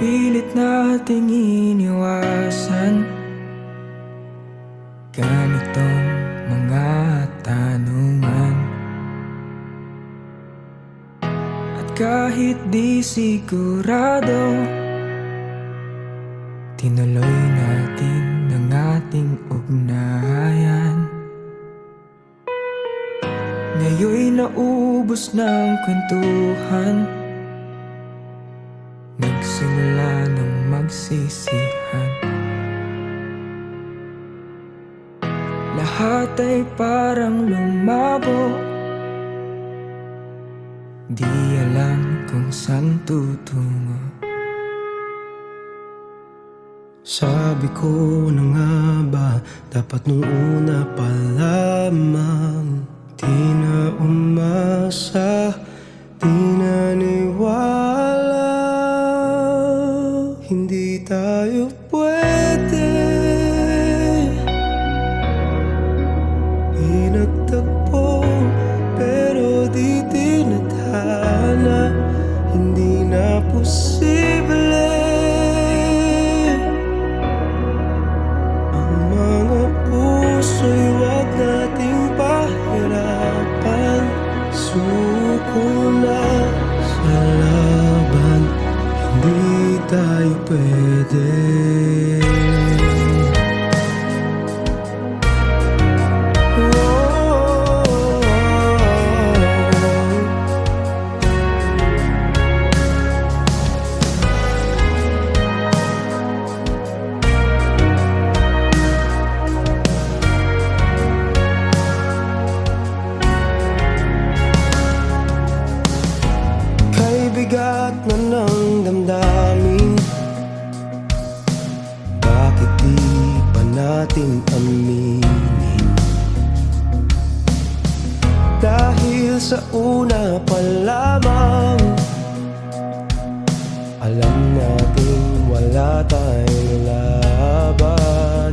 pilit nating iniwasan ganitong mga tanungan. At kahit di sigurado, tinuloy natin ang ating ugnayan. Ngayon'y naubos ng kwentuhan, nagsimula ng magsisihan. Lahat ay parang lumabo, di alam kung saan tutungo. Sabi ko na nga ba, dapat nung una pa lamang di na umasa, di naniwala. Hindi tayo pwede, pinagtagpo pero di tinadhana. Hindi na posible ang mga puso'y wag nating pahirapan. Suko na sa laban, hindi tayo pwede. Bigat na ng damdamin, bakit di pa natin aminin? Dahil sa una pa lamang, alam natin wala tayong laban.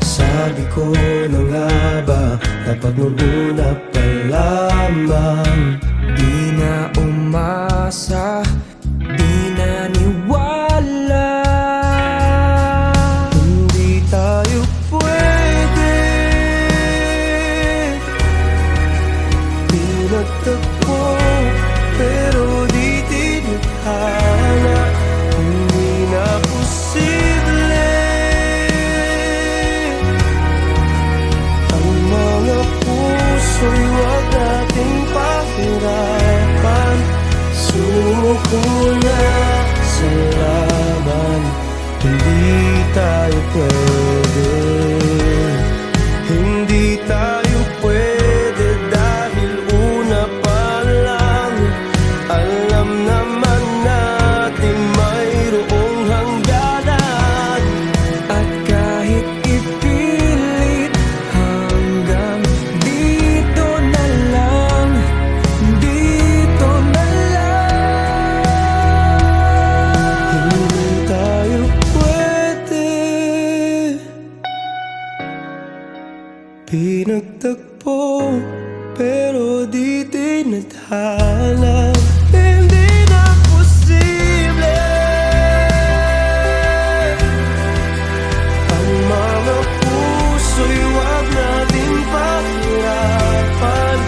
Sabi ko na nga ba, dapat nung una pa lamang Di na umasa, di naniwala. Hindi tayo pwede, pinagtagpo pero di tinadhana. Hindi na posible ang mga puso'y wag nating pahirapan. Suko na sa laban, hindi tayo pwede. Hindi tayo pwede dahil una pa lang, alam naman natin mayroong hangganan. At kahit ipilit, hanggang dito na lang, dito na lang. Hindi tayo pwede, pinagtagpo pero di tinadhana. Hindi na posible ang mga puso'y wag natin pahirapan.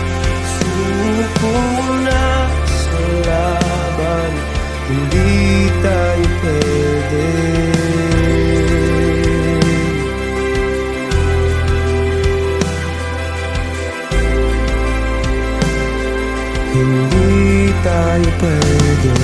Suko na sa laban, hindi tayo pwede. Hindi tayo pwede.